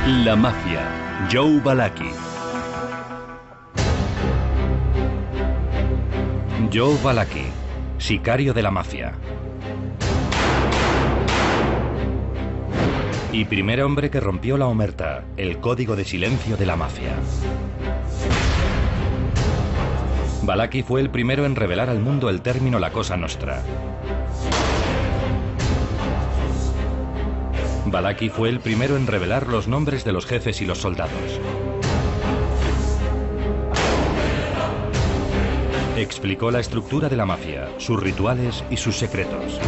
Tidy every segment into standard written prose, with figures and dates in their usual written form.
La mafia, Joe Balaki. Joe Balaki, sicario de la mafia. Y primer hombre que rompió la omerta, el código de silencio de la mafia. Balaki fue el primero en revelar al mundo el término la Cosa Nostra. Balaki fue el primero en revelar los nombres de los jefes y los soldados. Explicó la estructura de la mafia, sus rituales y sus secretos.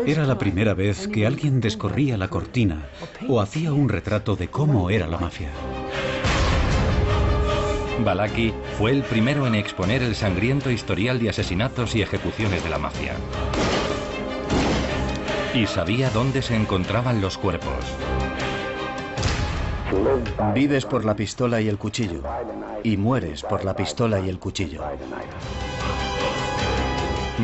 Era la primera vez que alguien descorría la cortina o hacía un retrato de cómo era la mafia. Balaki fue el primero en exponer el sangriento historial de asesinatos y ejecuciones de la mafia. Y sabía dónde se encontraban los cuerpos. Vives por la pistola y el cuchillo, y mueres por la pistola y el cuchillo.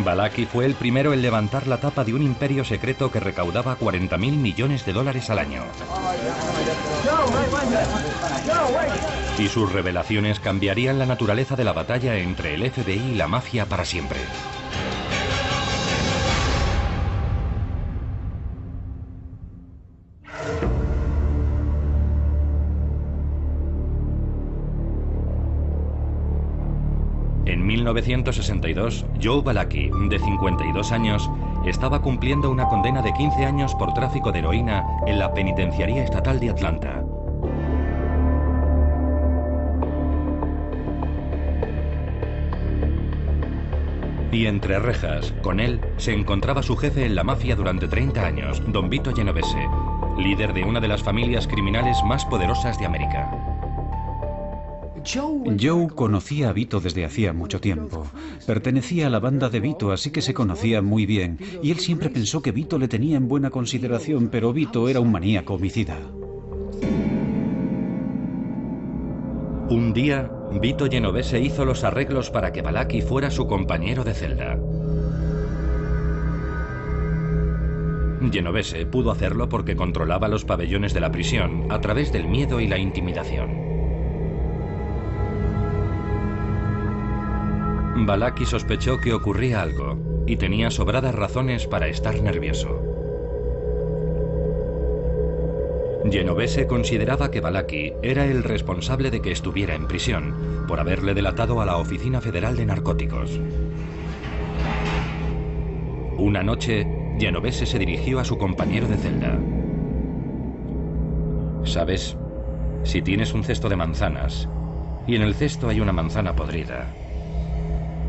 Balaki fue el primero en levantar la tapa de un imperio secreto que recaudaba $40.000 millones al año. Y sus revelaciones cambiarían la naturaleza de la batalla entre el FBI y la mafia para siempre. En 1962, Joe Balaki, de 52 años, estaba cumpliendo una condena de 15 años por tráfico de heroína en la Penitenciaría Estatal de Atlanta. Y entre rejas, con él, se encontraba su jefe en la mafia durante 30 años, Don Vito Genovese, líder de una de las familias criminales más poderosas de América. Joe conocía a Vito desde hacía mucho tiempo. Pertenecía a la banda de Vito, así que se conocían muy bien. Y él siempre pensó que Vito le tenía en buena consideración, pero Vito era un maníaco homicida. Un día, Vito Genovese hizo los arreglos para que Balaki fuera su compañero de celda. Genovese pudo hacerlo porque controlaba los pabellones de la prisión a través del miedo y la intimidación. Balaki sospechó que ocurría algo y tenía sobradas razones para estar nervioso. Genovese consideraba que Balaki era el responsable de que estuviera en prisión por haberle delatado a la Oficina Federal de Narcóticos. Una noche, Genovese se dirigió a su compañero de celda. ¿Sabes? Si tienes un cesto de manzanas y en el cesto hay una manzana podrida,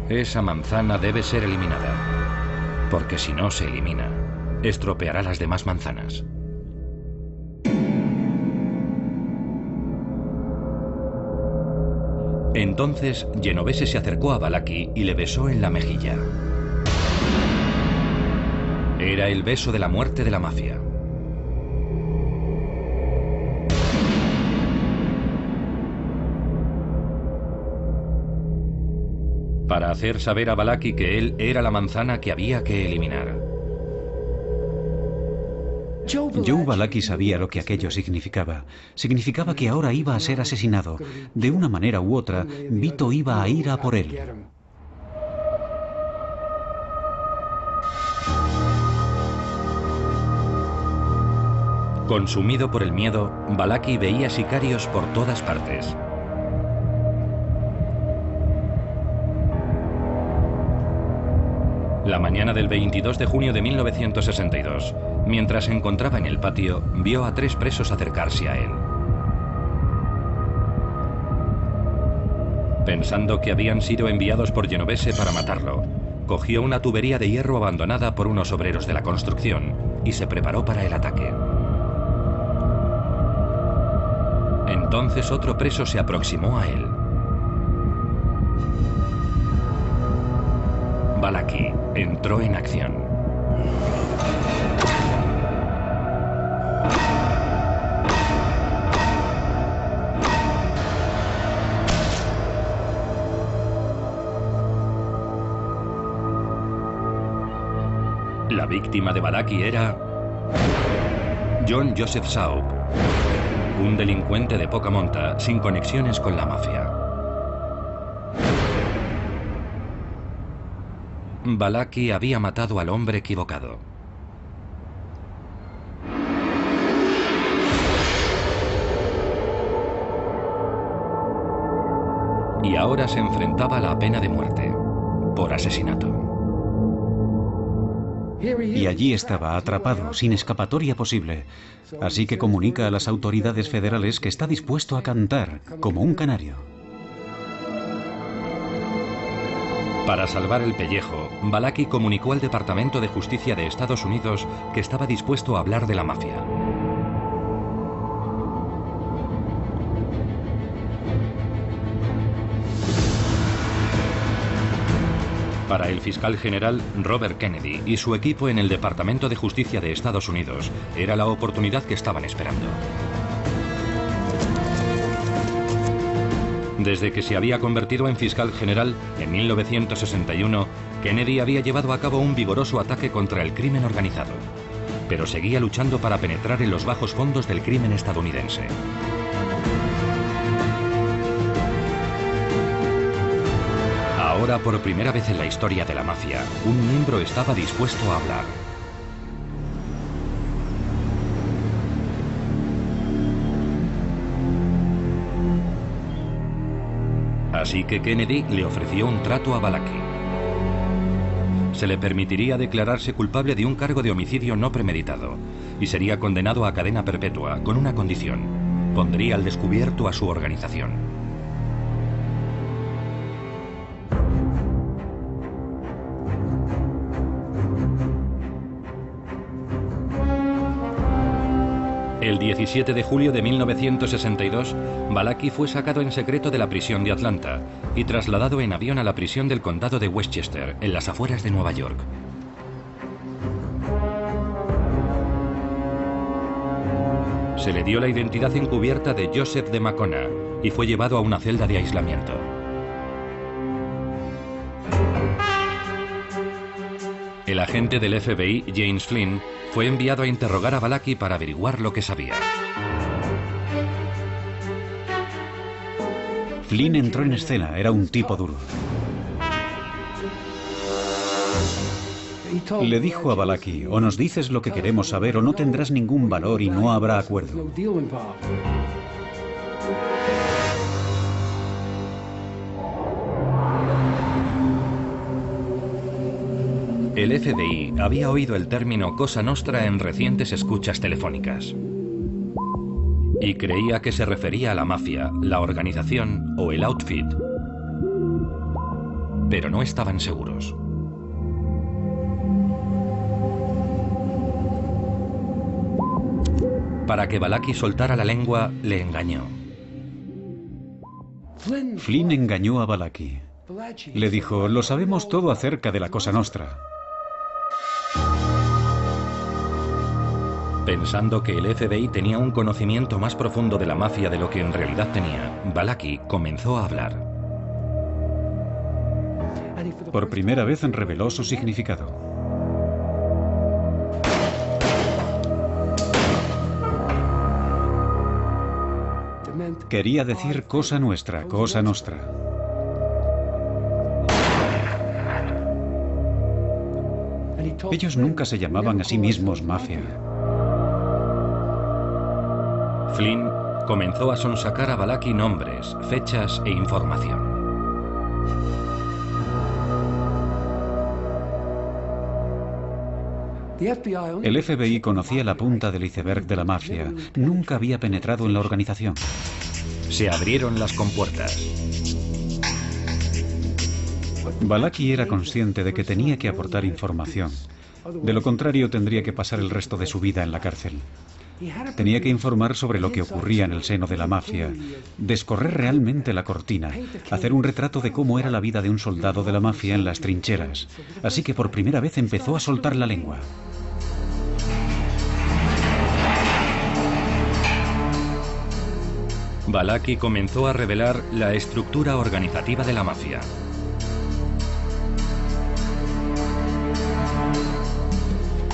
esa manzana debe ser eliminada, porque si no se elimina, estropeará las demás manzanas. Entonces, Genovese se acercó a Balaki y le besó en la mejilla. Era el beso de la muerte de la mafia. Para hacer saber a Balaki que él era la manzana que había que eliminar. Joe Balaki sabía lo que aquello significaba. Significaba que ahora iba a ser asesinado. De una manera u otra, Vito iba a ir a por él. Consumido por el miedo, Balaki veía sicarios por todas partes. La mañana del 22 de junio de 1962, mientras se encontraba en el patio, vio a 3 presos acercarse a él. Pensando que habían sido enviados por Genovese para matarlo, cogió una tubería de hierro abandonada por unos obreros de la construcción y se preparó para el ataque. Entonces otro preso se aproximó a él. Balaki entró en acción. La víctima de Balaki era John Joseph Saub, un delincuente de poca monta sin conexiones con la mafia. Balaki había matado al hombre equivocado. Y ahora se enfrentaba a la pena de muerte por asesinato. Y allí estaba, atrapado, sin escapatoria posible. Así que comunica a las autoridades federales que está dispuesto a cantar, como un canario. Para salvar el pellejo, Balaki comunicó al Departamento de Justicia de Estados Unidos que estaba dispuesto a hablar de la mafia. Para el fiscal general Robert Kennedy y su equipo en el Departamento de Justicia de Estados Unidos, era la oportunidad que estaban esperando. Desde que se había convertido en fiscal general en 1961, Kennedy había llevado a cabo un vigoroso ataque contra el crimen organizado, pero seguía luchando para penetrar en los bajos fondos del crimen estadounidense. Ahora, por primera vez en la historia de la mafia, un miembro estaba dispuesto a hablar. Así que Kennedy le ofreció un trato a Balaki. Se le permitiría declararse culpable de un cargo de homicidio no premeditado y sería condenado a cadena perpetua con una condición: pondría al descubierto a su organización. El 17 de julio de 1962, Balaki fue sacado en secreto de la prisión de Atlanta y trasladado en avión a la prisión del condado de Westchester, en las afueras de Nueva York. Se le dio la identidad encubierta de Joseph de Macona y fue llevado a una celda de aislamiento. El agente del FBI, James Flynn, fue enviado a interrogar a Balaki para averiguar lo que sabía. Flynn entró en escena, era un tipo duro. Le dijo a Balaki: o nos dices lo que queremos saber o no tendrás ningún valor y no habrá acuerdo. El FBI había oído el término Cosa Nostra en recientes escuchas telefónicas y creía que se refería a la mafia, la organización o el outfit, pero no estaban seguros. Para que Balaki soltara la lengua, le engañó. Flynn engañó a Balaki. Le dijo: lo sabemos todo acerca de la Cosa Nostra. Pensando que el FBI tenía un conocimiento más profundo de la mafia de lo que en realidad tenía, Balaki comenzó a hablar. Por primera vez reveló su significado. Quería decir Cosa Nuestra, Cosa Nostra. Ellos nunca se llamaban a sí mismos mafia. Flynn comenzó a sonsacar a Balaki nombres, fechas e información. El FBI conocía la punta del iceberg de la mafia. Nunca había penetrado en la organización. Se abrieron las compuertas. Balaki era consciente de que tenía que aportar información. De lo contrario, tendría que pasar el resto de su vida en la cárcel. Tenía que informar sobre lo que ocurría en el seno de la mafia, descorrer realmente la cortina, hacer un retrato de cómo era la vida de un soldado de la mafia en las trincheras. Así que por primera vez empezó a soltar la lengua. Balaki comenzó a revelar la estructura organizativa de la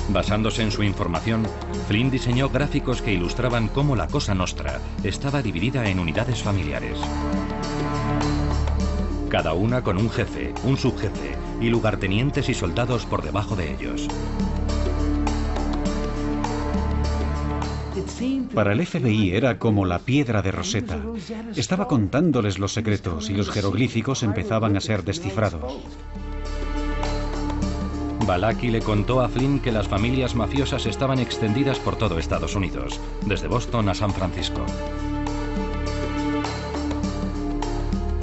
Basándose en su información, Flynn diseñó gráficos que ilustraban cómo la Cosa Nostra estaba dividida en unidades familiares. Cada una con un jefe, un subjefe y lugartenientes y soldados por debajo de ellos. Para el FBI era como la piedra de Rosetta. Estaba contándoles los secretos y los jeroglíficos empezaban a ser descifrados. Balaki le contó a Flynn que las familias mafiosas estaban extendidas por todo Estados Unidos, desde Boston a San Francisco.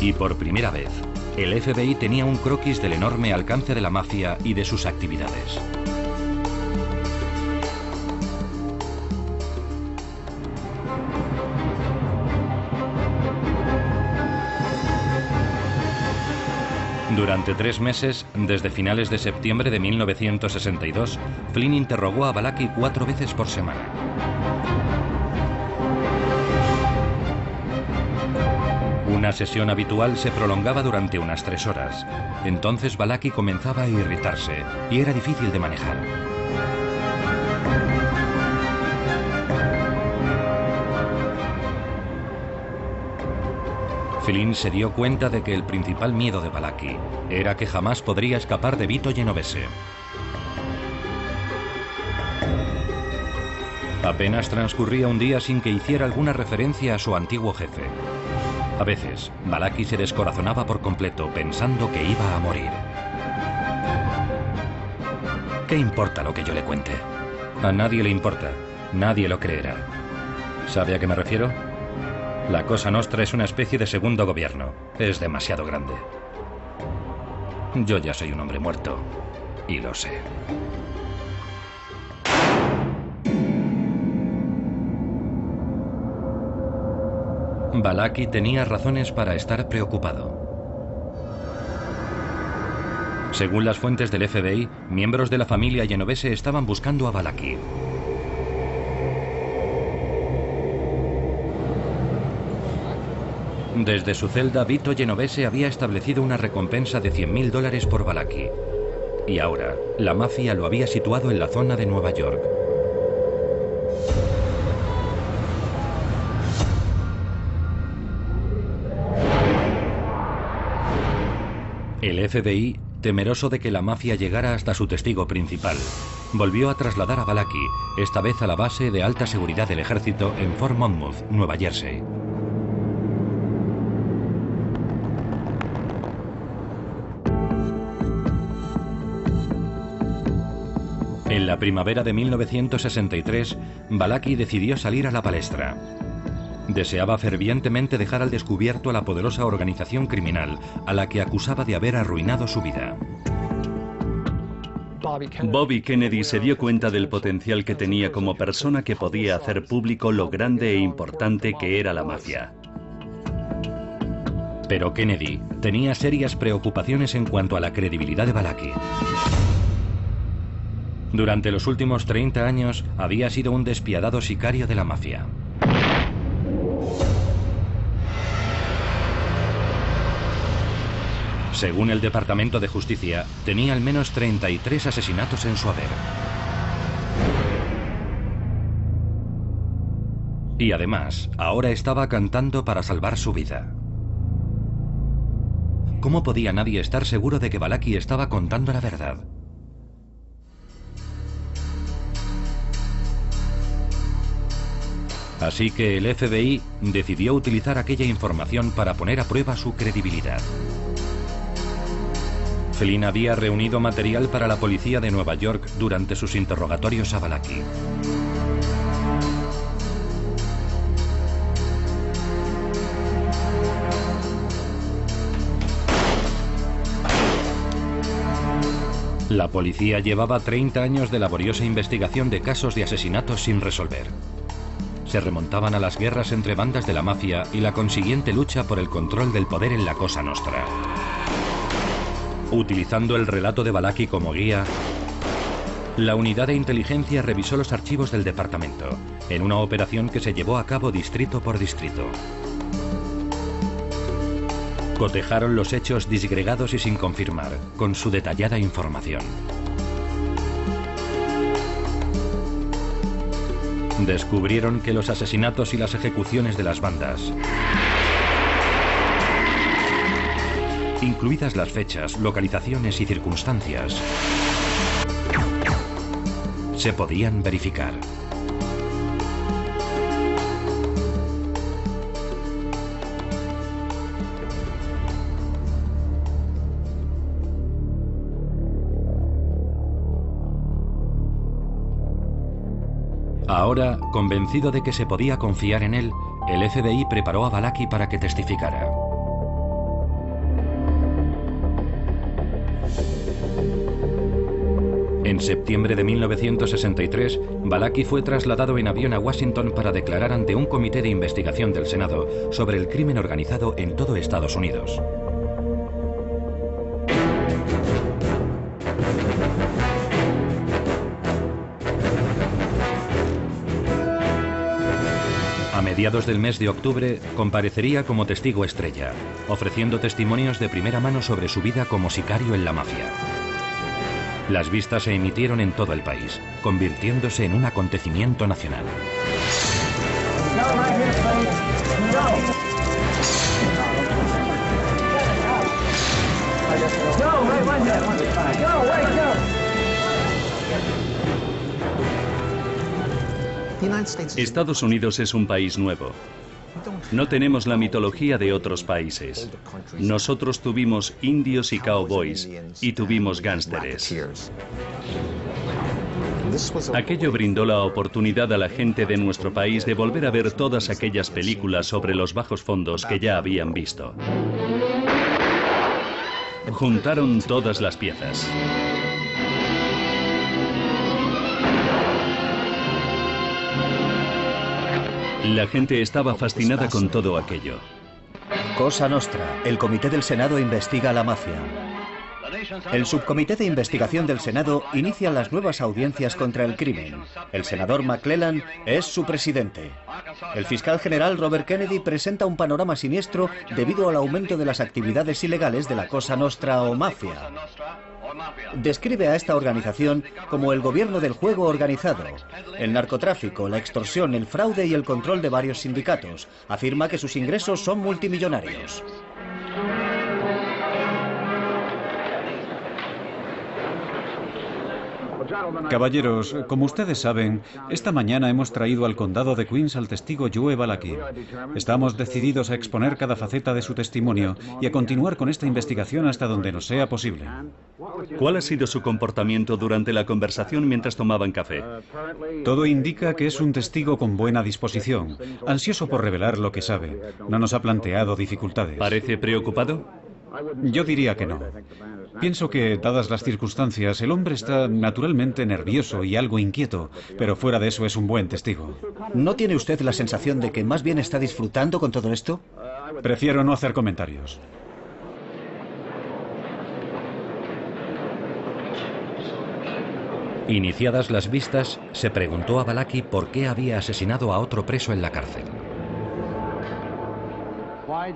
Y por primera vez, el FBI tenía un croquis del enorme alcance de la mafia y de sus actividades. Durante 3 meses, desde finales de septiembre de 1962, Flynn interrogó a Balaki 4 veces por semana. Una sesión habitual se prolongaba durante unas 3 horas. Entonces Balaki comenzaba a irritarse y era difícil de manejar. Flynn se dio cuenta de que el principal miedo de Balaki era que jamás podría escapar de Vito Genovese. Apenas transcurría un día sin que hiciera alguna referencia a su antiguo jefe. A veces, Balaki se descorazonaba por completo pensando que iba a morir. ¿Qué importa lo que yo le cuente? A nadie le importa, nadie lo creerá. ¿Sabe a qué me refiero? La Cosa Nostra es una especie de segundo gobierno. Es demasiado grande. Yo ya soy un hombre muerto, y lo sé. Balaki tenía razones para estar preocupado. Según las fuentes del FBI, miembros de la familia Genovese estaban buscando a Balaki. Desde su celda, Vito Genovese había establecido una recompensa de $100.000 por Balaki. Y ahora, la mafia lo había situado en la zona de Nueva York. El FBI, temeroso de que la mafia llegara hasta su testigo principal, volvió a trasladar a Balaki, esta vez a la base de alta seguridad del ejército en Fort Monmouth, Nueva Jersey. En la primavera de 1963, Balaki decidió salir a la palestra. Deseaba fervientemente dejar al descubierto a la poderosa organización criminal a la que acusaba de haber arruinado su vida. Bobby Kennedy se dio cuenta del potencial que tenía como persona que podía hacer público lo grande e importante que era la mafia. Pero Kennedy tenía serias preocupaciones en cuanto a la credibilidad de Balaki. Durante los últimos 30 años había sido un despiadado sicario de la mafia. Según el Departamento de Justicia, tenía al menos 33 asesinatos en su haber. Y además, ahora estaba cantando para salvar su vida. ¿Cómo podía nadie estar seguro de que Balaki estaba contando la verdad? Así que el FBI decidió utilizar aquella información para poner a prueba su credibilidad. Flynn había reunido material para la policía de Nueva York durante sus interrogatorios a Balaki. La policía llevaba 30 años de laboriosa investigación de casos de asesinatos sin resolver. Se remontaban a las guerras entre bandas de la mafia y la consiguiente lucha por el control del poder en la Cosa Nostra. Utilizando el relato de Balaki como guía, la unidad de inteligencia revisó los archivos del departamento, en una operación que se llevó a cabo distrito por distrito. Cotejaron los hechos disgregados y sin confirmar, con su detallada información. Descubrieron que los asesinatos y las ejecuciones de las bandas, incluidas las fechas, localizaciones y circunstancias, se podían verificar. Ahora, convencido de que se podía confiar en él, el FBI preparó a Balaki para que testificara. En septiembre de 1963, Balaki fue trasladado en avión a Washington para declarar ante un comité de investigación del Senado sobre el crimen organizado en todo Estados Unidos. A mediados del mes de octubre, comparecería como testigo estrella, ofreciendo testimonios de primera mano sobre su vida como sicario en la mafia. Las vistas se emitieron en todo el país, convirtiéndose en un acontecimiento nacional. Estados Unidos es un país nuevo. No tenemos la mitología de otros países. Nosotros tuvimos indios y cowboys y tuvimos gánsteres. Aquello brindó la oportunidad a la gente de nuestro país de volver a ver todas aquellas películas sobre los bajos fondos que ya habían visto. Juntaron todas las piezas. La gente estaba fascinada con todo aquello. Cosa Nostra. El Comité del Senado investiga a la mafia. El Subcomité de Investigación del Senado inicia las nuevas audiencias contra el crimen. El senador McClellan es su presidente. El fiscal general Robert Kennedy presenta un panorama siniestro debido al aumento de las actividades ilegales de la Cosa Nostra o mafia. Describe a esta organización como el gobierno del juego organizado, el narcotráfico, la extorsión, el fraude y el control de varios sindicatos. Afirma que sus ingresos son multimillonarios. Caballeros, como ustedes saben, esta mañana hemos traído al condado de Queens al testigo Joe Balaki. Estamos decididos a exponer cada faceta de su testimonio y a continuar con esta investigación hasta donde nos sea posible. ¿Cuál ha sido su comportamiento durante la conversación mientras tomaban café? Todo indica que es un testigo con buena disposición, ansioso por revelar lo que sabe. No nos ha planteado dificultades. ¿Parece preocupado? Yo diría que no. Pienso que, dadas las circunstancias, el hombre está naturalmente nervioso y algo inquieto, pero fuera de eso es un buen testigo. ¿No tiene usted la sensación de que más bien está disfrutando con todo esto? Prefiero no hacer comentarios. Iniciadas las vistas, se preguntó a Balaki por qué había asesinado a otro preso en la cárcel.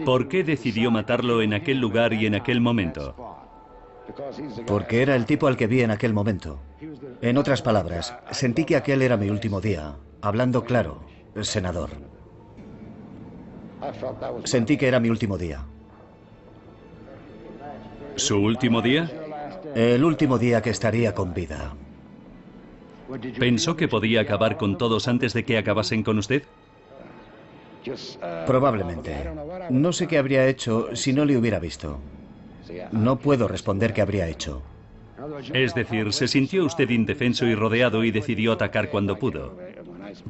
¿Por qué decidió matarlo en aquel lugar y en aquel momento? Porque era el tipo al que vi en aquel momento. En otras palabras, sentí que aquel era mi último día. Hablando claro, senador. Sentí que era mi último día. ¿Su último día? El último día que estaría con vida. ¿Pensó que podía acabar con todos antes de que acabasen con usted? Probablemente. No sé qué habría hecho si no le hubiera visto. No puedo responder qué habría hecho. Es decir, se sintió usted indefenso y rodeado y decidió atacar cuando pudo.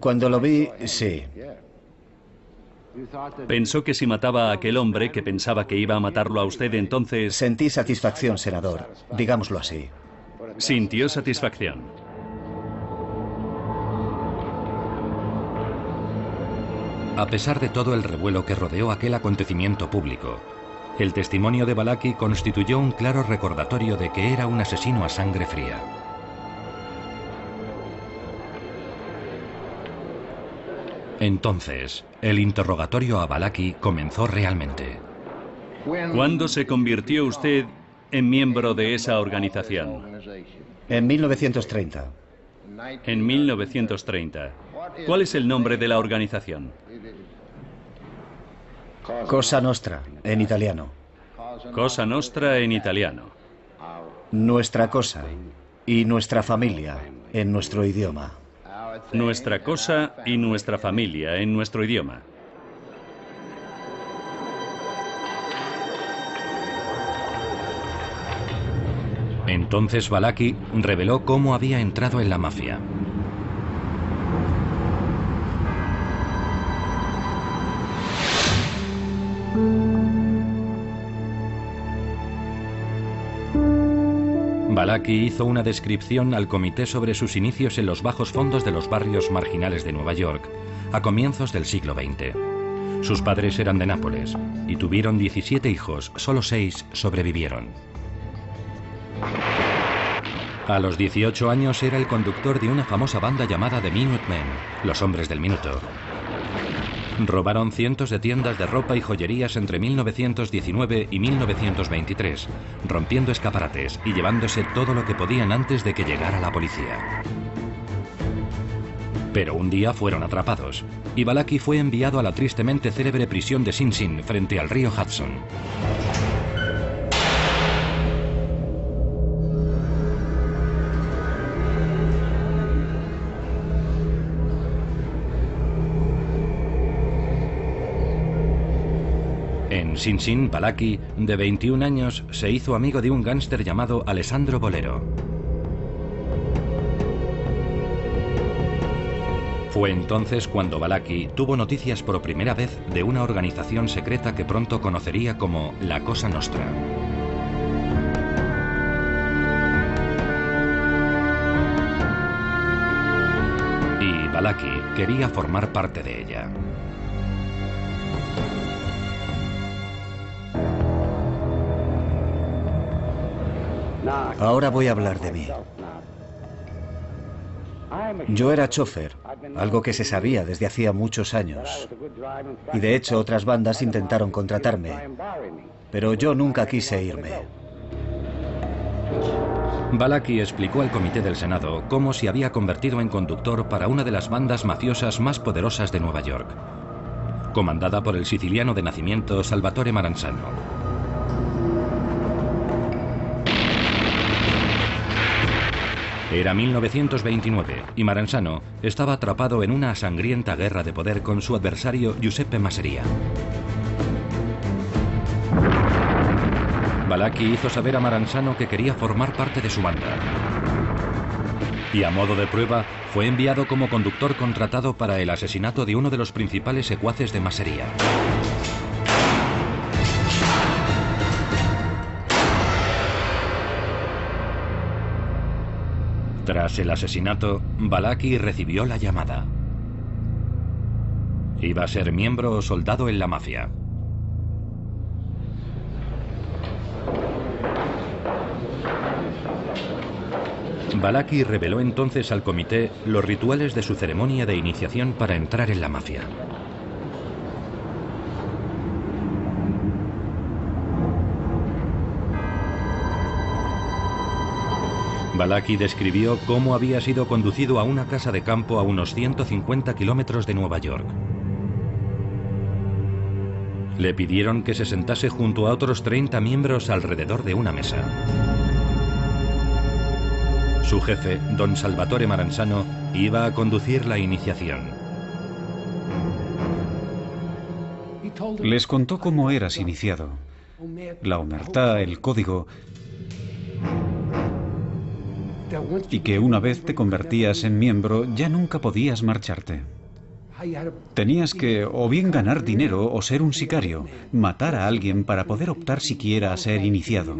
Cuando lo vi, sí. Pensó que si mataba a aquel hombre que pensaba que iba a matarlo a usted, entonces... Sentí satisfacción, senador. Digámoslo así. Sintió satisfacción. A pesar de todo el revuelo que rodeó aquel acontecimiento público, el testimonio de Balaki constituyó un claro recordatorio de que era un asesino a sangre fría. Entonces, el interrogatorio a Balaki comenzó realmente. ¿Cuándo se convirtió usted en miembro de esa organización? En 1930. En 1930. ¿Cuál es el nombre de la organización? Cosa Nostra, en italiano. Cosa Nostra en italiano. Nuestra cosa y nuestra familia, en nuestro idioma. Nuestra cosa y nuestra familia en nuestro idioma. Entonces Balaki reveló cómo había entrado en la mafia. Balaki hizo una descripción al comité sobre sus inicios en los bajos fondos de los barrios marginales de Nueva York, a comienzos del siglo XX. Sus padres eran de Nápoles y tuvieron 17 hijos, solo 6 sobrevivieron. A los 18 años era el conductor de una famosa banda llamada The Minutemen, los hombres del minuto. Robaron cientos de tiendas de ropa y joyerías entre 1919 y 1923, rompiendo escaparates y llevándose todo lo que podían antes de que llegara la policía. Pero un día fueron atrapados, y Balaki fue enviado a la tristemente célebre prisión de Sing Sing, frente al río Hudson. En Sing Sing, Balaki, de 21 años, se hizo amigo de un gángster llamado Alessandro Bolero. Fue entonces cuando Balaki tuvo noticias por primera vez de una organización secreta que pronto conocería como la Cosa Nostra. Y Balaki quería formar parte de ella. Ahora voy a hablar de mí. Yo era chofer, algo que se sabía desde hacía muchos años. Y de hecho otras bandas intentaron contratarme, pero yo nunca quise irme. Balaki explicó al comité del Senado cómo se había convertido en conductor para una de las bandas mafiosas más poderosas de Nueva York, comandada por el siciliano de nacimiento Salvatore Maranzano. Era 1929 y Maranzano estaba atrapado en una sangrienta guerra de poder con su adversario Giuseppe Masseria. Balaki hizo saber a Maranzano que quería formar parte de su banda. Y a modo de prueba, fue enviado como conductor contratado para el asesinato de uno de los principales secuaces de Masseria. Tras el asesinato, Balaki recibió la llamada. Iba a ser miembro o soldado en la mafia. Balaki reveló entonces al comité los rituales de su ceremonia de iniciación para entrar en la mafia. Balaki describió cómo había sido conducido a una casa de campo a unos 150 kilómetros de Nueva York. Le pidieron que se sentase junto a otros 30 miembros alrededor de una mesa. Su jefe, don Salvatore Maranzano, iba a conducir la iniciación. Les contó cómo eras iniciado, la omertá, el código, y que una vez te convertías en miembro ya nunca podías marcharte. Tenías que o bien ganar dinero o ser un sicario, matar a alguien para poder optar siquiera a ser iniciado.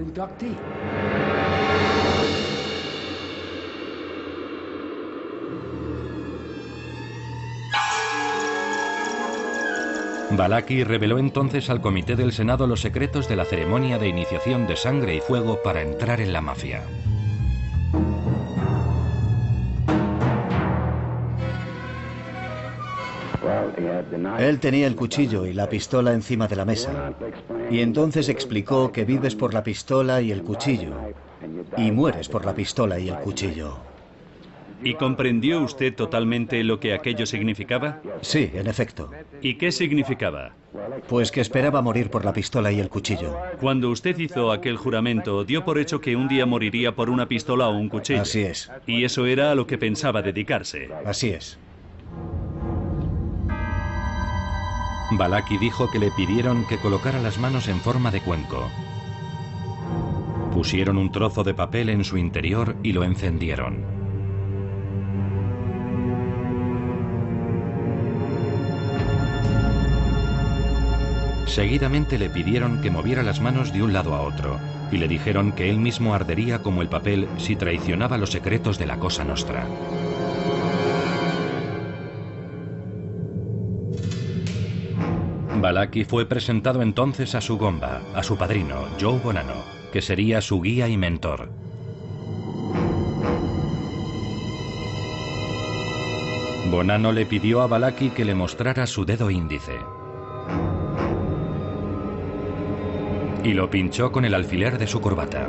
Balaki reveló entonces al comité del Senado los secretos de la ceremonia de iniciación de sangre y fuego para entrar en la mafia. Él tenía el cuchillo y la pistola encima de la mesa. Y entonces explicó que vives por la pistola y el cuchillo. Y mueres por la pistola y el cuchillo. ¿Y comprendió usted totalmente lo que aquello significaba? Sí, en efecto. ¿Y qué significaba? Pues que esperaba morir por la pistola y el cuchillo. Cuando usted hizo aquel juramento, dio por hecho que un día moriría por una pistola o un cuchillo. Así es. Y eso era a lo que pensaba dedicarse. Así es. Balaki dijo que le pidieron que colocara las manos en forma de cuenco. Pusieron un trozo de papel en su interior y lo encendieron. Seguidamente le pidieron que moviera las manos de un lado a otro y le dijeron que él mismo ardería como el papel si traicionaba los secretos de la Cosa Nostra. Balaki fue presentado entonces a su gomba, a su padrino, Joe Bonanno, que sería su guía y mentor. Bonanno le pidió a Balaki que le mostrara su dedo índice. Y lo pinchó con el alfiler de su corbata.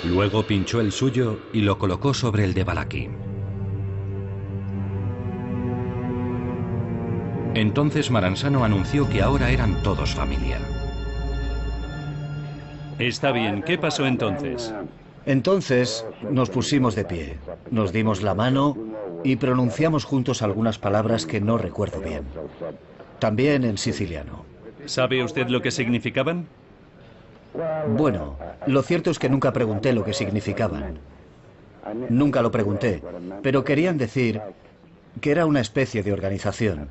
Luego pinchó el suyo y lo colocó sobre el de Balaki. Entonces Maranzano anunció que ahora eran todos familia. Está bien, ¿qué pasó entonces? Entonces nos pusimos de pie, nos dimos la mano y pronunciamos juntos algunas palabras que no recuerdo bien. También en siciliano. ¿Sabe usted lo que significaban? Bueno, lo cierto es que nunca pregunté lo que significaban. Nunca lo pregunté, pero querían decir que era una especie de organización.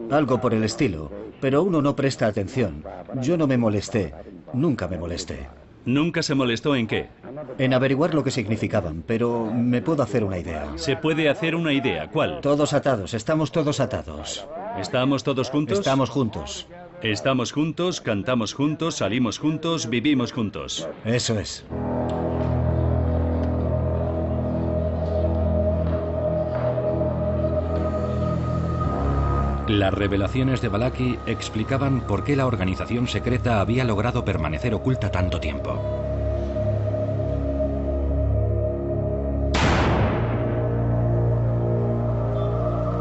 Algo por el estilo, pero uno no presta atención. Yo no me molesté, nunca me molesté. ¿Nunca se molestó en qué? En averiguar lo que significaban, pero me puedo hacer una idea. Se puede hacer una idea, ¿cuál? Todos atados, estamos todos atados. ¿Estamos todos juntos? Estamos juntos. Estamos juntos, cantamos juntos, salimos juntos, vivimos juntos. Eso es. Las revelaciones de Balaki explicaban por qué la organización secreta había logrado permanecer oculta tanto tiempo.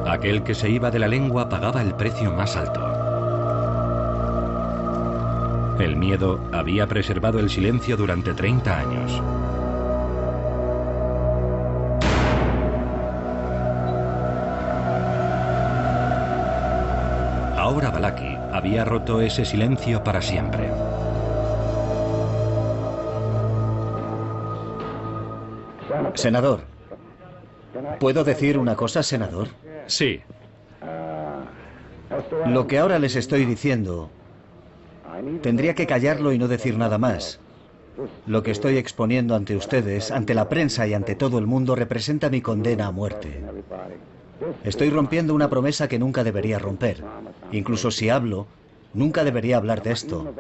Aquel que se iba de la lengua pagaba el precio más alto. El miedo había preservado el silencio durante 30 años. Ahora Balaki había roto ese silencio para siempre. Senador, ¿puedo decir una cosa, senador? Sí. Lo que ahora les estoy diciendo, tendría que callarlo y no decir nada más. Lo que estoy exponiendo ante ustedes, ante la prensa y ante todo el mundo, representa mi condena a muerte. Estoy rompiendo una promesa que nunca debería romper. Incluso si hablo, nunca debería hablar de esto.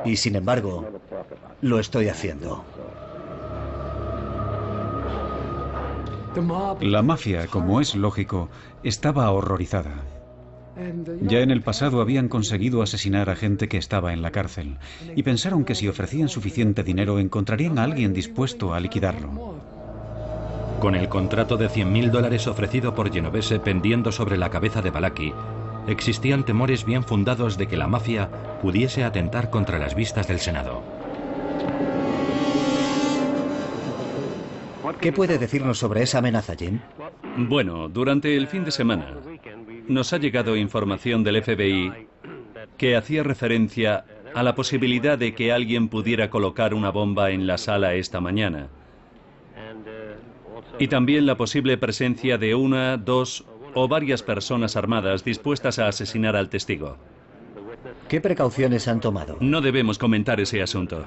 Y sin embargo, lo estoy haciendo. La mafia, como es lógico, estaba horrorizada. Ya en el pasado habían conseguido asesinar a gente que estaba en la cárcel y pensaron que si ofrecían suficiente dinero encontrarían a alguien dispuesto a liquidarlo. Con el contrato de $100.000 ofrecido por Genovese pendiendo sobre la cabeza de Balaki, existían temores bien fundados de que la mafia pudiese atentar contra las vistas del Senado. ¿Qué puede decirnos sobre esa amenaza, Jim? Bueno, durante el fin de semana nos ha llegado información del FBI que hacía referencia a la posibilidad de que alguien pudiera colocar una bomba en la sala esta mañana. Y también la posible presencia de una, dos o varias personas armadas dispuestas a asesinar al testigo. ¿Qué precauciones han tomado? No debemos comentar ese asunto.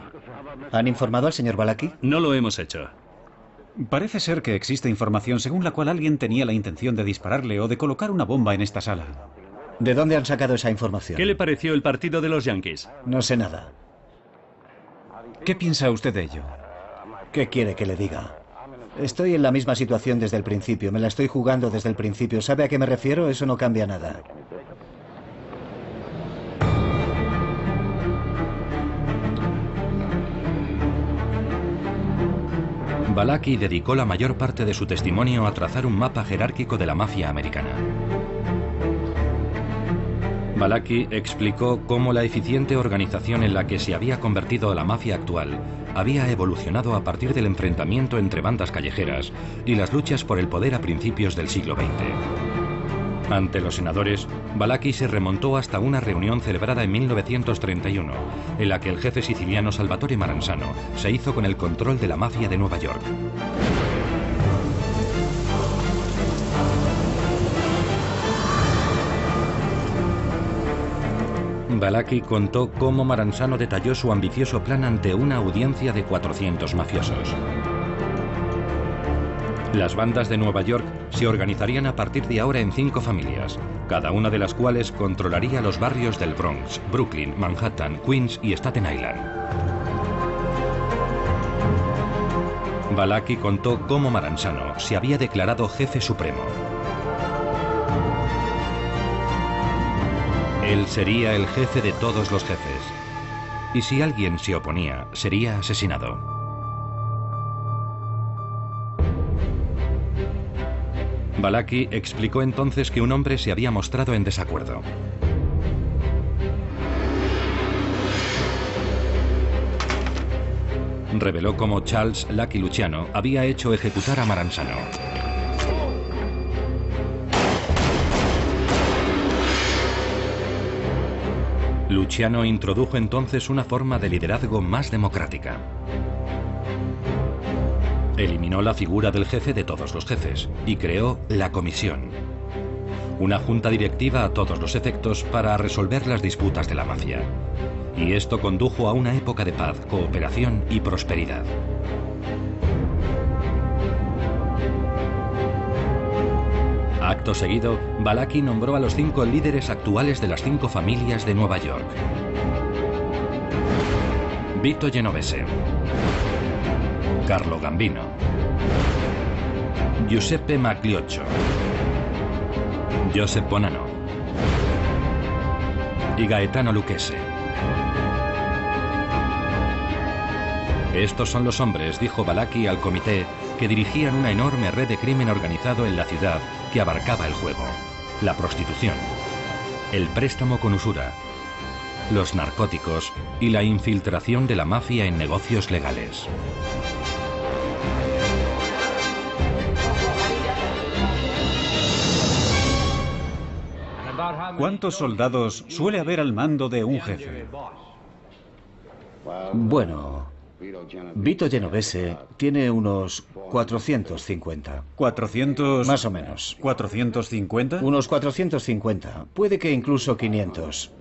¿Han informado al señor Balaki? No lo hemos hecho. Parece ser que existe información según la cual alguien tenía la intención de dispararle o de colocar una bomba en esta sala. ¿De dónde han sacado esa información? ¿Qué le pareció el partido de los Yankees? No sé nada. ¿Qué piensa usted de ello? ¿Qué quiere que le diga? Estoy en la misma situación desde el principio, me la estoy jugando desde el principio. ¿Sabe a qué me refiero? Eso no cambia nada. Balaki dedicó la mayor parte de su testimonio a trazar un mapa jerárquico de la mafia americana. Balaki explicó cómo la eficiente organización en la que se había convertido la mafia actual había evolucionado a partir del enfrentamiento entre bandas callejeras y las luchas por el poder a principios del siglo XX. Ante los senadores, Balaki se remontó hasta una reunión celebrada en 1931, en la que el jefe siciliano Salvatore Maranzano se hizo con el control de la mafia de Nueva York. Balaki contó cómo Maranzano detalló su ambicioso plan ante una audiencia de 400 mafiosos. Las bandas de Nueva York se organizarían a partir de ahora en 5 familias, cada una de las cuales controlaría los barrios del Bronx, Brooklyn, Manhattan, Queens y Staten Island. Balaki contó cómo Maranzano se había declarado jefe supremo. Él sería el jefe de todos los jefes, y si alguien se oponía, sería asesinado. Balaki explicó entonces que un hombre se había mostrado en desacuerdo. Reveló cómo Charles Lucky Luciano había hecho ejecutar a Maranzano. Luciano introdujo entonces una forma de liderazgo más democrática. Eliminó la figura del jefe de todos los jefes y creó la comisión, una junta directiva a todos los efectos para resolver las disputas de la mafia. Y esto condujo a una época de paz, cooperación y prosperidad. Acto seguido, Balaki nombró a los 5 líderes actuales de las 5 familias de Nueva York. Vito Genovese, Carlo Gambino, Giuseppe Magliocco, Joseph Bonanno y Gaetano Lucchese. Estos son los hombres, dijo Balaki al comité, que dirigían una enorme red de crimen organizado en la ciudad que abarcaba el juego, la prostitución, el préstamo con usura, los narcóticos y la infiltración de la mafia en negocios legales. ¿Cuántos soldados suele haber al mando de un jefe? Bueno, Vito Genovese tiene unos 450. ¿400? Más o menos. ¿450? Unos 450. Puede que incluso 500.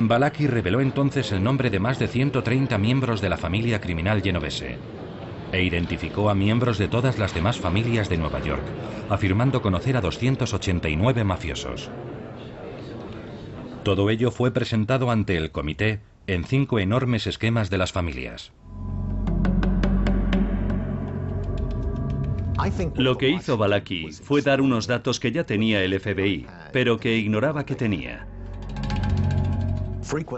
Balaki reveló entonces el nombre de más de 130 miembros de la familia criminal genovese e identificó a miembros de todas las demás familias de Nueva York, afirmando conocer a 289 mafiosos. Todo ello fue presentado ante el comité en 5 enormes esquemas de las familias. Lo que hizo Balaki fue dar unos datos que ya tenía el FBI, pero que ignoraba que tenía.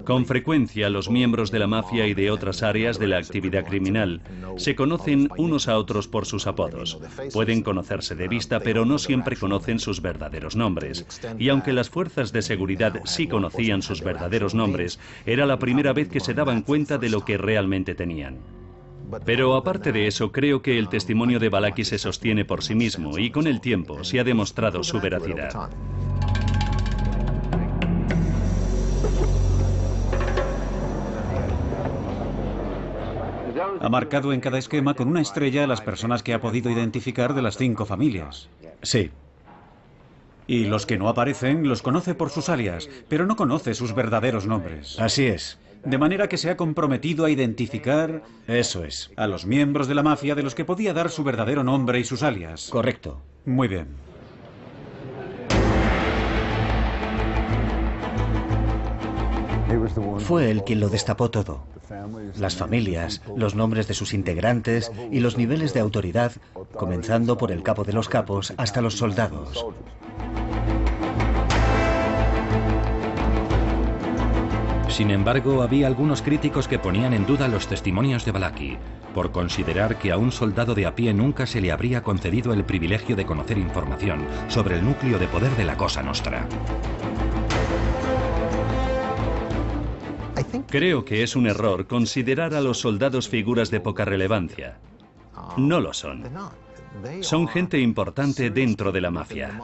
Con frecuencia, los miembros de la mafia y de otras áreas de la actividad criminal se conocen unos a otros por sus apodos. Pueden conocerse de vista, pero no siempre conocen sus verdaderos nombres. Y aunque las fuerzas de seguridad sí conocían sus verdaderos nombres, era la primera vez que se daban cuenta de lo que realmente tenían. Pero aparte de eso, creo que el testimonio de Balaki se sostiene por sí mismo y con el tiempo se ha demostrado su veracidad. Ha marcado en cada esquema con una estrella a las personas que ha podido identificar de las 5 familias. Sí. Y los que no aparecen los conoce por sus alias, pero no conoce sus verdaderos nombres. Así es. De manera que se ha comprometido a identificar... Eso es. A los miembros de la mafia de los que podía dar su verdadero nombre y sus alias. Correcto. Muy bien. Fue él quien lo destapó todo. Las familias, los nombres de sus integrantes y los niveles de autoridad, comenzando por el capo de los capos hasta los soldados. Sin embargo, había algunos críticos que ponían en duda los testimonios de Balaki, por considerar que a un soldado de a pie nunca se le habría concedido el privilegio de conocer información sobre el núcleo de poder de la Cosa Nostra. Creo que es un error considerar a los soldados figuras de poca relevancia. No lo son. Son gente importante dentro de la mafia.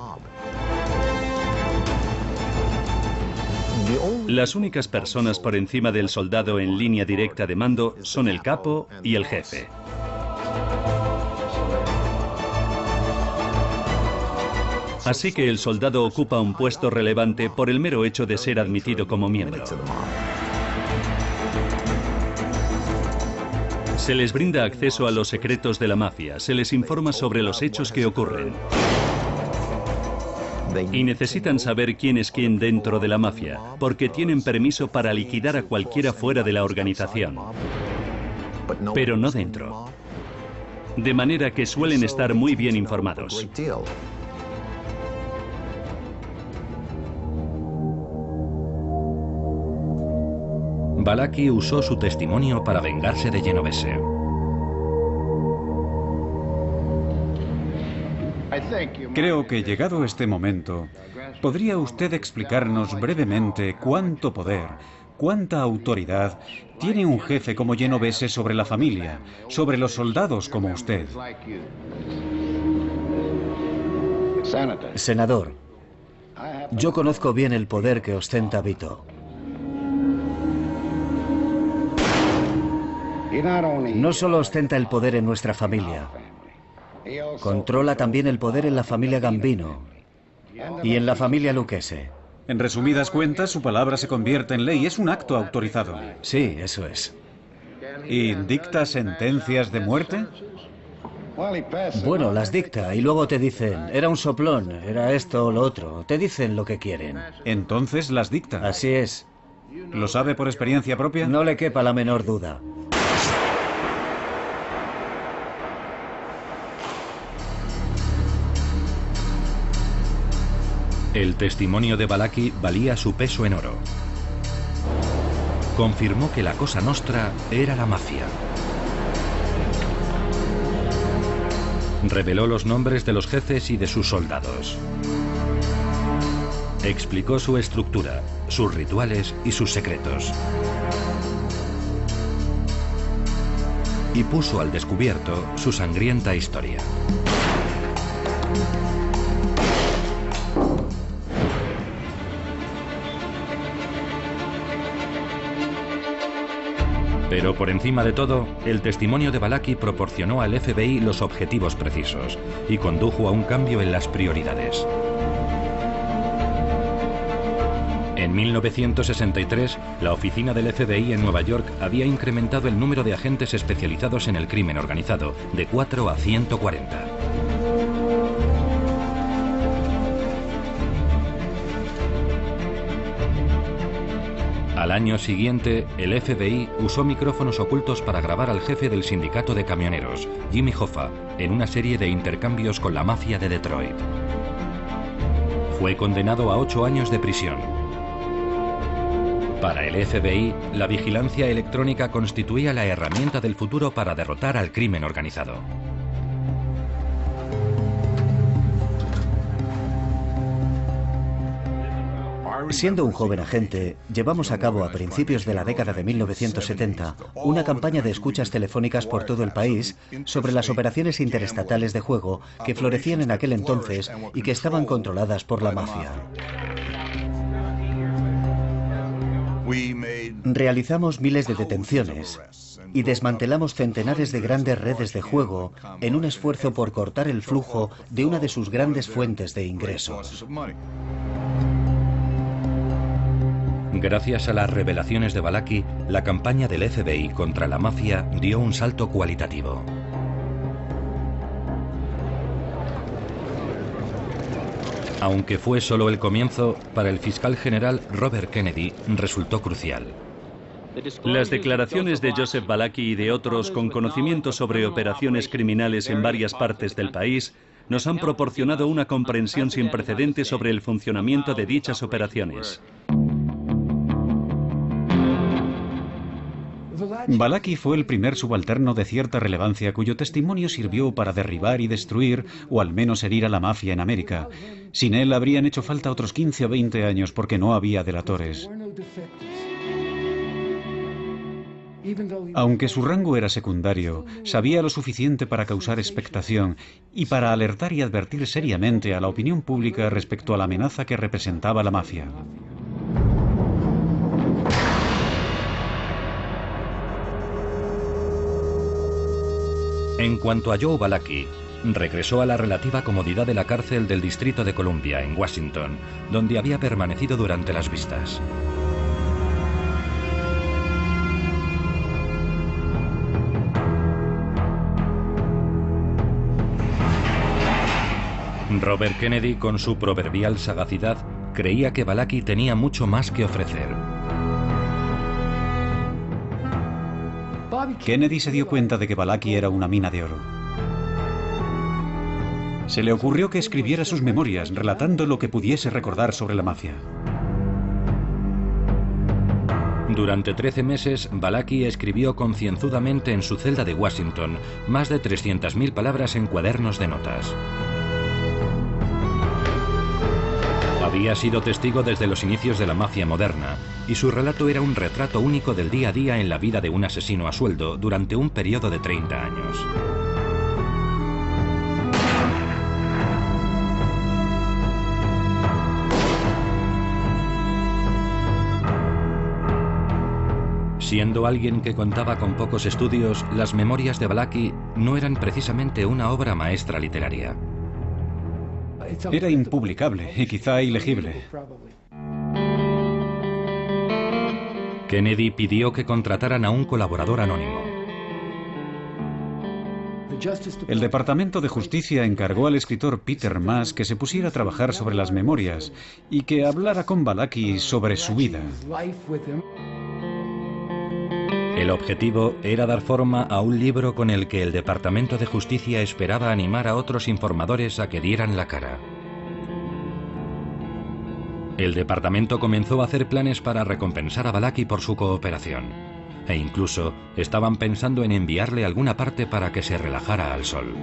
Las únicas personas por encima del soldado en línea directa de mando son el capo y el jefe. Así que el soldado ocupa un puesto relevante por el mero hecho de ser admitido como miembro. Se les brinda acceso a los secretos de la mafia, se les informa sobre los hechos que ocurren. Y necesitan saber quién es quién dentro de la mafia, porque tienen permiso para liquidar a cualquiera fuera de la organización. Pero no dentro. De manera que suelen estar muy bien informados. Balaki usó su testimonio para vengarse de Genovese. Creo que llegado este momento, ¿podría usted explicarnos brevemente cuánto poder, cuánta autoridad tiene un jefe como Genovese sobre la familia, sobre los soldados como usted? Senador, yo conozco bien el poder que ostenta Vito. No solo ostenta el poder en nuestra familia, controla también el poder en la familia Gambino y en la familia Lucchese. En resumidas cuentas, su palabra se convierte en ley. Es un acto autorizado. Sí, eso es. ¿Y dicta sentencias de muerte? Bueno, las dicta y luego te dicen, era un soplón, era esto o lo otro. Te dicen lo que quieren. Entonces las dicta. Así es. ¿Lo sabe por experiencia propia? No le quepa la menor duda. El testimonio de Balaki valía su peso en oro. Confirmó que la Cosa Nostra era la mafia. Reveló los nombres de los jefes y de sus soldados. Explicó su estructura, sus rituales y sus secretos. Y puso al descubierto su sangrienta historia. Pero por encima de todo, el testimonio de Balaki proporcionó al FBI los objetivos precisos y condujo a un cambio en las prioridades. En 1963, la oficina del FBI en Nueva York había incrementado el número de agentes especializados en el crimen organizado, de 4 a 140. Al año siguiente, el FBI usó micrófonos ocultos para grabar al jefe del sindicato de camioneros, Jimmy Hoffa, en una serie de intercambios con la mafia de Detroit. Fue condenado a 8 años de prisión. Para el FBI, la vigilancia electrónica constituía la herramienta del futuro para derrotar al crimen organizado. Siendo un joven agente, llevamos a cabo a principios de la década de 1970 una campaña de escuchas telefónicas por todo el país sobre las operaciones interestatales de juego que florecían en aquel entonces y que estaban controladas por la mafia. Realizamos miles de detenciones y desmantelamos centenares de grandes redes de juego en un esfuerzo por cortar el flujo de una de sus grandes fuentes de ingresos. Gracias a las revelaciones de Balaki, la campaña del FBI contra la mafia dio un salto cualitativo. Aunque fue solo el comienzo, para el fiscal general Robert Kennedy resultó crucial. Las declaraciones de Joseph Balaki y de otros con conocimiento sobre operaciones criminales en varias partes del país nos han proporcionado una comprensión sin precedentes sobre el funcionamiento de dichas operaciones. Balaki fue el primer subalterno de cierta relevancia cuyo testimonio sirvió para derribar y destruir, o al menos herir a la mafia en América. Sin él habrían hecho falta otros 15 o 20 años porque no había delatores. Aunque su rango era secundario, sabía lo suficiente para causar expectación y para alertar y advertir seriamente a la opinión pública respecto a la amenaza que representaba la mafia. En cuanto a Joe Balaki, regresó a la relativa comodidad de la cárcel del Distrito de Columbia, en Washington, donde había permanecido durante las vistas. Robert Kennedy, con su proverbial sagacidad, creía que Balaki tenía mucho más que ofrecer. Kennedy se dio cuenta de que Balaki era una mina de oro. Se le ocurrió que escribiera sus memorias, relatando lo que pudiese recordar sobre la mafia. Durante 13 meses, Balaki escribió concienzudamente en su celda de Washington más de 300.000 palabras en cuadernos de notas. Había sido testigo desde los inicios de la mafia moderna, y su relato era un retrato único del día a día en la vida de un asesino a sueldo durante un periodo de 30 años. Siendo alguien que contaba con pocos estudios, las memorias de Balaki no eran precisamente una obra maestra literaria. Era impublicable y quizá ilegible. Kennedy pidió que contrataran a un colaborador anónimo. El Departamento de Justicia encargó al escritor Peter Maas que se pusiera a trabajar sobre las memorias y que hablara con Balaki sobre su vida. El objetivo era dar forma a un libro con el que el Departamento de Justicia esperaba animar a otros informadores a que dieran la cara. El departamento comenzó a hacer planes para recompensar a Balaki por su cooperación, e incluso estaban pensando en enviarle alguna parte para que se relajara al sol.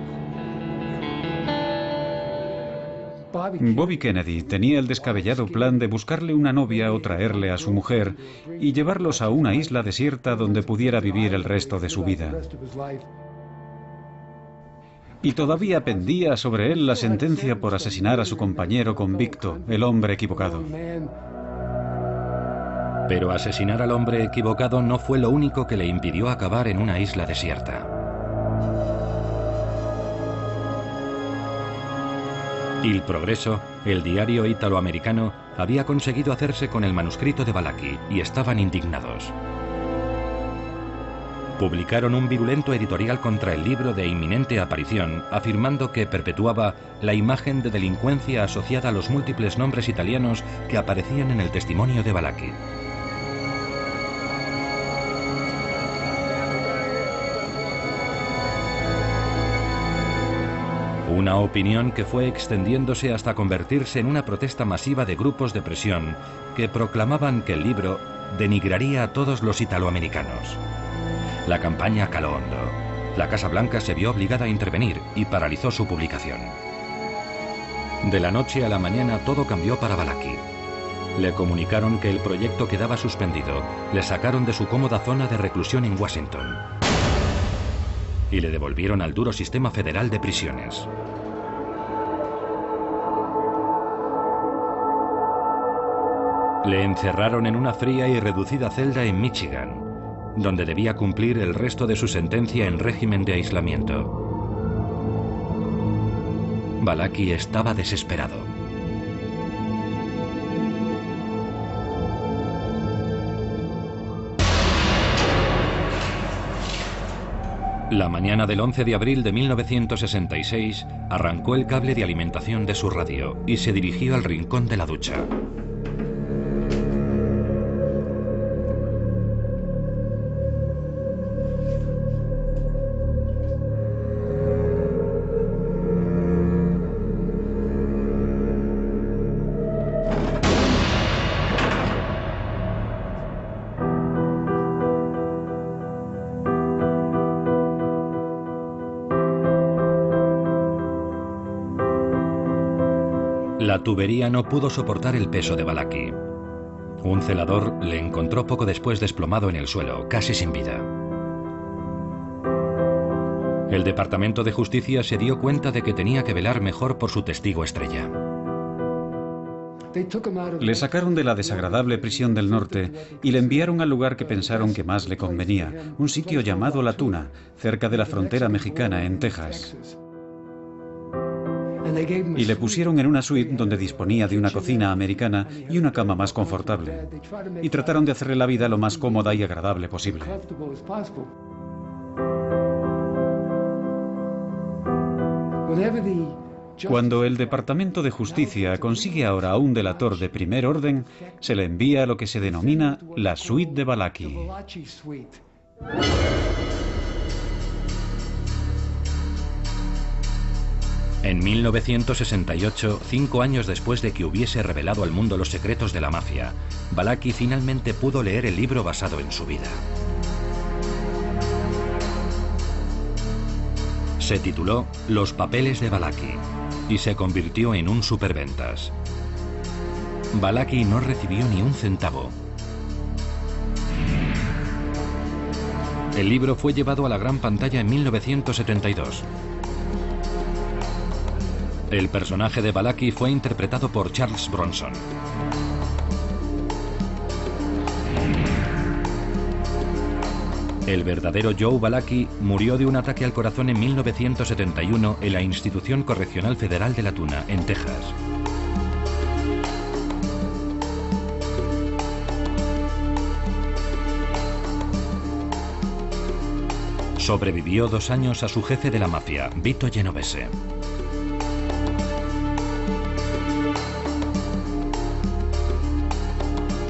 Bobby Kennedy tenía el descabellado plan de buscarle una novia o traerle a su mujer y llevarlos a una isla desierta donde pudiera vivir el resto de su vida. Y todavía pendía sobre él la sentencia por asesinar a su compañero convicto, el hombre equivocado. Pero asesinar al hombre equivocado no fue lo único que le impidió acabar en una isla desierta. Il Progreso, el diario italoamericano, había conseguido hacerse con el manuscrito de Balaki y estaban indignados. Publicaron un virulento editorial contra el libro de inminente aparición, afirmando que perpetuaba la imagen de delincuencia asociada a los múltiples nombres italianos que aparecían en el testimonio de Balaki. Una opinión que fue extendiéndose hasta convertirse en una protesta masiva de grupos de presión que proclamaban que el libro denigraría a todos los italoamericanos. La campaña caló hondo. La Casa Blanca se vio obligada a intervenir y paralizó su publicación. De la noche a la mañana todo cambió para Balaki. Le comunicaron que el proyecto quedaba suspendido, le sacaron de su cómoda zona de reclusión en Washington y le devolvieron al duro sistema federal de prisiones. Le encerraron en una fría y reducida celda en Michigan, donde debía cumplir el resto de su sentencia en régimen de aislamiento. Balaki estaba desesperado. La mañana del 11 de abril de 1966 arrancó el cable de alimentación de su radio y se dirigió al rincón de la ducha. La tubería no pudo soportar el peso de Balaki. Un celador le encontró poco después desplomado en el suelo, casi sin vida. El Departamento de Justicia se dio cuenta de que tenía que velar mejor por su testigo estrella. Le sacaron de la desagradable prisión del norte y le enviaron al lugar que pensaron que más le convenía, un sitio llamado La Tuna, cerca de la frontera mexicana, en Texas. Y le pusieron en una suite donde disponía de una cocina americana y una cama más confortable. Y trataron de hacerle la vida lo más cómoda y agradable posible. Cuando el Departamento de Justicia consigue ahora a un delator de primer orden, se le envía lo que se denomina la suite de Balaki. En 1968, 5 años después de que hubiese revelado al mundo los secretos de la mafia, Balaki finalmente pudo leer el libro basado en su vida. Se tituló Los papeles de Balaki y se convirtió en un superventas. Balaki no recibió ni un centavo. El libro fue llevado a la gran pantalla en 1972. El personaje de Balaki fue interpretado por Charles Bronson. El verdadero Joe Balaki murió de un ataque al corazón en 1971 en la Institución Correccional Federal de La Tuna, en Texas. Sobrevivió 2 años a su jefe de la mafia, Vito Genovese.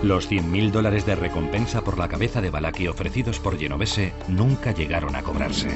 Los $100.000 de recompensa por la cabeza de Balaki ofrecidos por Genovese nunca llegaron a cobrarse.